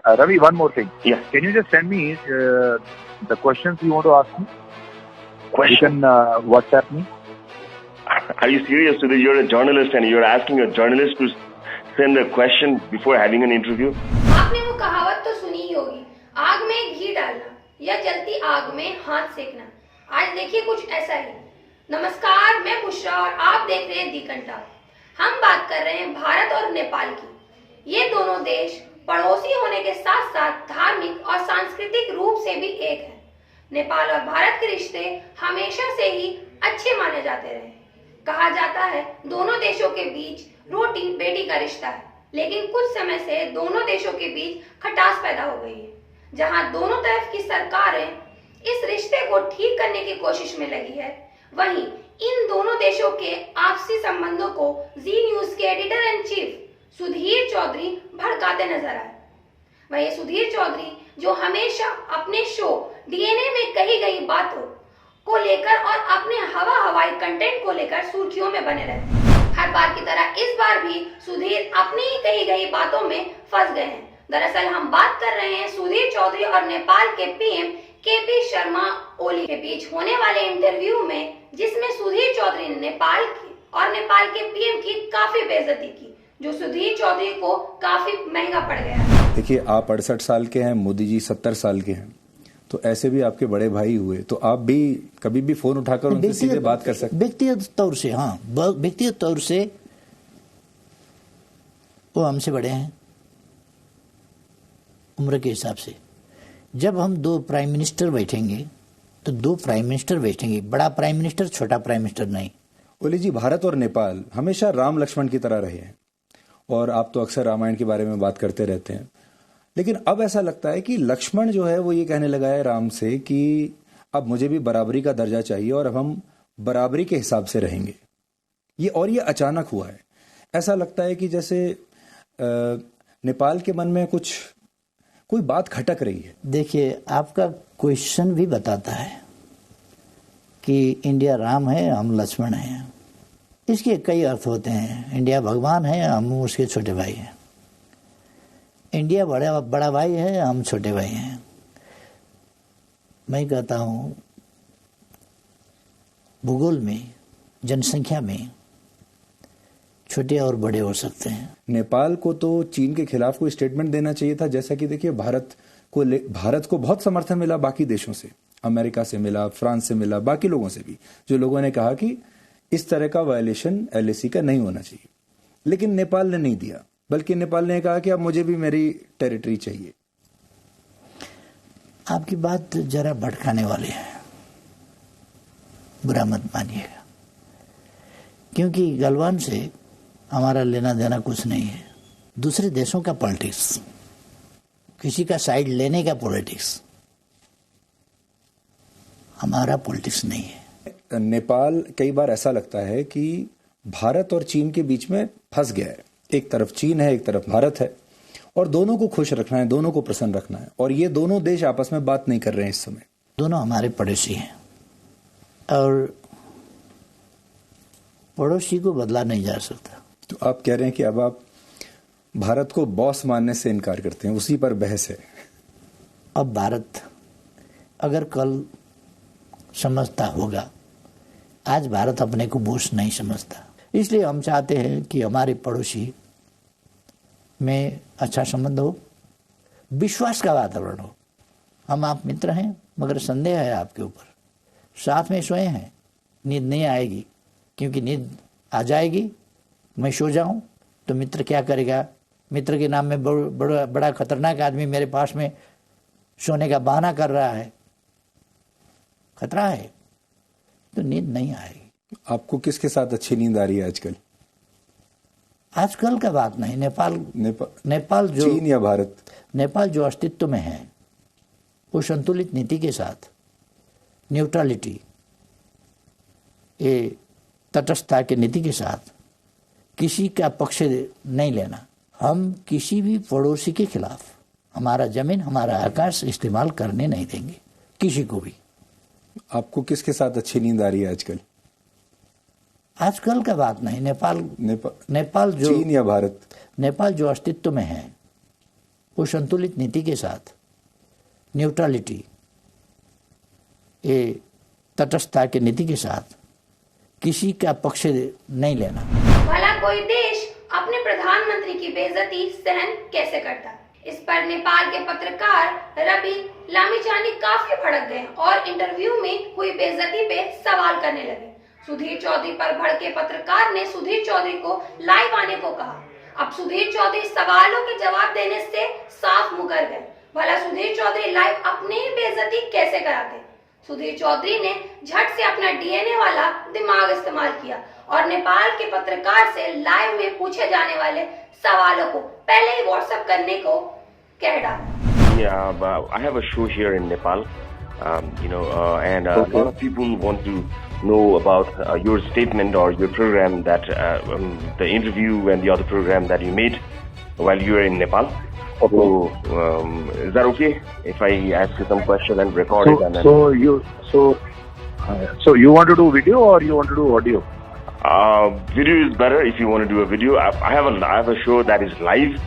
Ravi, one more thing. Yeah. Can you just send me the questions you want to ask me? You can WhatsApp me. Are you serious? So that you're a journalist and you're asking a journalist to send a question before having an interview? आपने वो कहावत तो सुनी ही होगी, आग में घी डालना या जलती आग में हाथ सेकना। आज देखिए कुछ ऐसा ही। नमस्कार, मैं बुशरा और आप देख रहे हैं दी कंटार। हम बात कर रहे हैं भारत और नेपाल की। ये दोनों देश पड़ोसी होने के साथ साथ धार्मिक और सांस्कृतिक रूप से भी एक है। नेपाल और भारत के रिश्ते हमेशा से ही अच्छे माने जाते रहे। कहा जाता है दोनों देशों के बीच रोटी बेटी का रिश्ता है, लेकिन कुछ समय से दोनों देशों के बीच खटास पैदा हो गई है। जहां दोनों तरफ की सरकारें इस रिश्ते को ठीक करने की कोशिश में लगी है, वहीं इन दोनों देशों के आपसी संबंधों को जी न्यूज के editor in chief Sudhir Chaudhary भड़काते नजर आए। वही सुधीर चौधरी जो हमेशा अपने शो डीएनए में कही गई बातों को लेकर और अपने हवाई कंटेंट को लेकर सुर्खियों में बने रहे। हर बार की तरह इस बार भी सुधीर अपनी ही कही गई बातों में फंस गए हैं। दरअसल हम बात कर रहे हैं सुधीर चौधरी और नेपाल के पीएम केपी शर्मा ओली के बीच होने वाले इंटरव्यू में, जिसमें सुधीर चौधरी ने नेपाल के पीएम की काफी बेइज्जती की, जो सुधीर चौधरी को काफी महंगा पड़ गया। देखिए, आप 68 साल के हैं, मोदी जी 70 साल के हैं, तो ऐसे भी आपके बड़े भाई हुए, तो आप भी कभी भी फोन उठाकर उनसे सीधे बात कर सकते हैं। व्यक्तिगत तौर से, हाँ, व्यक्तिगत तौर से वो हमसे बड़े हैं उम्र के हिसाब से। जब हम दो प्राइम मिनिस्टर बैठेंगे तो दो प्राइम मिनिस्टर बैठेंगे, बड़ा प्राइम मिनिस्टर छोटा प्राइम मिनिस्टर नहीं। ओली जी, भारत और नेपाल हमेशा राम लक्ष्मण की तरह रहे हैं, और आप तो अक्सर रामायण के बारे में बात करते रहते हैं, लेकिन अब ऐसा लगता है कि लक्ष्मण जो है वो ये कहने लगा है राम से कि अब मुझे भी बराबरी का दर्जा चाहिए और अब हम बराबरी के हिसाब से रहेंगे। ये अचानक हुआ है। ऐसा लगता है कि जैसे नेपाल के मन में कोई बात खटक रही है। देखिए, आपका क्वेश्चन भी बताता है कि इंडिया राम है, हम लक्ष्मण हैं। इसके कई अर्थ होते हैं। इंडिया भगवान है, हम उसके छोटे भाई हैं। इंडिया बड़ा भाई है, हम छोटे भाई हैं। मैं कहता हूं, भूगोल में, जनसंख्या में छोटे और बड़े हो सकते हैं। नेपाल को तो चीन के खिलाफ कोई स्टेटमेंट देना चाहिए था, जैसा कि देखिए भारत को बहुत समर्थन मिला बाकी देशों से, अमेरिका से मिला, फ्रांस से मिला, बाकी लोगों से भी, जो लोगों ने कहा कि इस तरह का वायलेशन एलएसी का नहीं होना चाहिए। लेकिन नेपाल ने नहीं दिया, बल्कि नेपाल ने कहा कि अब मुझे भी मेरी टेरिटरी चाहिए। आपकी बात जरा भटकाने वाली है, बुरा मत मानिएगा, क्योंकि गलवान से हमारा लेना देना कुछ नहीं है। दूसरे देशों का पॉलिटिक्स, किसी का साइड लेने का पॉलिटिक्स, हमारा पॉलिटिक्स नहीं है। नेपाल कई बार ऐसा लगता है कि भारत और चीन के बीच में फंस गया है। एक तरफ चीन है, एक तरफ भारत है, और दोनों को खुश रखना है, दोनों को प्रसन्न रखना है, और ये दोनों देश आपस में बात नहीं कर रहे हैं इस समय। दोनों हमारे पड़ोसी हैं और पड़ोसी को बदला नहीं जा सकता। तो आप कह रहे हैं कि अब आप भारत को बॉस मानने से इनकार करते हैं, उसी पर बहस है। अब भारत अगर कल समझता होगा, आज भारत अपने को बॉस नहीं समझता, इसलिए हम चाहते हैं कि हमारे पड़ोसी में अच्छा संबंध हो, विश्वास का वातावरण हो। हम आप मित्र हैं, मगर संदेह है आपके ऊपर। साथ में सोए हैं, नींद नहीं आएगी, क्योंकि नींद आ जाएगी, मैं सो जाऊं तो मित्र क्या करेगा। मित्र के नाम में बड़ा खतरनाक आदमी मेरे पास में सोने का बहाना कर रहा है, खतरा है, तो नींद नहीं आएगी। आपको किसके साथ अच्छी नींद आ रही है आजकल? आजकल का बात नहीं, नेपाल जो चीन या भारत? नेपाल जो अस्तित्व में है, वो संतुलित नीति के साथ, न्यूट्रलिटी, ये तटस्थता की नीति के साथ किसी का पक्ष नहीं लेना। हम किसी भी पड़ोसी के खिलाफ हमारा जमीन, हमारा आकाश इस्तेमाल करने नहीं देंगे, किसी को भी। आपको किसके साथ अच्छी नींद आ रही है आजकल? आजकल का बात नहीं, नेपाल जो चीन या भारत? नेपाल जो अस्तित्व में है, वो संतुलित नीति के साथ न्यूट्रलिटी, ये तटस्थता की नीति के साथ किसी का पक्ष नहीं लेना। भला कोई देश अपने प्रधानमंत्री की बेइज्जती सहन कैसे करता? इस पर नेपाल के पत्रकार रवि लामिछाने काफी भड़क गए और इंटरव्यू में हुई बेइज्जती पे सवाल करने लगे। सुधीर चौधरी पर भड़के पत्रकार ने सुधीर चौधरी को लाइव आने को कहा। अब सुधीर चौधरी सवालों के जवाब देने से साफ मुकर गए। भला सुधीर चौधरी लाइव अपनी ही बेइज्जती कैसे कराते? सुधीर चौधरी ने झट से अपना डीएनए वाला दिमाग इस्तेमाल किया और नेपाल के पत्रकार से लाइव में पूछे जाने वाले सवालों को पहले ही व्हाट्सएप करने को कह डाला। Yeah, I have a show here in Nepal, and a lot of people want to know about your statement or your program, that the interview and the other program that you made while you were in Nepal. Okay. So, is that okay if I ask you some question and record it? And then... So you want to do video or you want to do audio? Video is better if you want to do a video. I have a show that is live.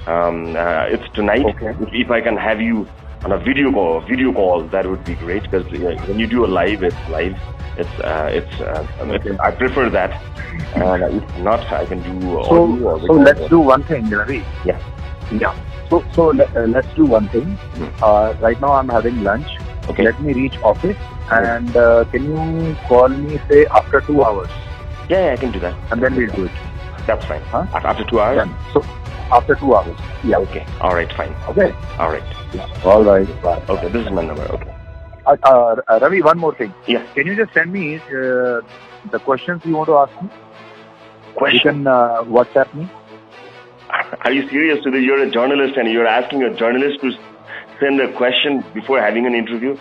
It's tonight. Okay. If I can have you on a video call, that would be great, because when you do a live, it's live. I prefer that. And if not, I can do audio or video. So let's do one thing, Ravi. Yeah. So let's do one thing. Right now I'm having lunch. Okay. Let me reach office and can you call me say after 2 hours? Yeah, I can do that. And then we'll do it. That's fine. Huh? After 2 hours? Done. So after 2 hours. Yeah. Okay. All right, fine. Okay. All right. All right. Bye. Okay, this is my number. Okay. Ravi, one more thing. Yeah. Can you just send me the questions you want to ask me? Question? You can WhatsApp me. Are you serious? You're a journalist and you're asking a journalist to send a question before having an interview?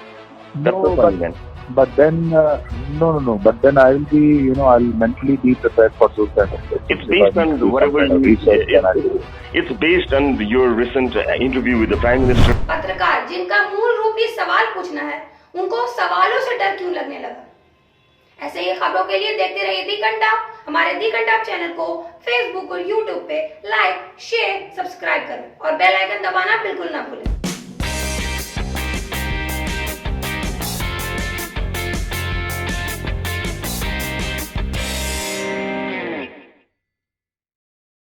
That's so funny, man. But then, no. But then I will be, I'll mentally be prepared for those kind of questions. It's based on whatever it's based on your recent interview with the Prime Minister. पत्रकार जिनका मूल रूप ही सवाल पूछना है, उनको सवालों से डर क्यों लगने लगा? ऐसे ही खबरों के लिए देखते रहिए दी घंटा। हमारे दी घंटा चैनल को फेसबुक और यूट्यूब पे लाइक, शेयर, सब्सक्राइब करें और बेल आइकन दबाना बिल्कुल ना भूलें।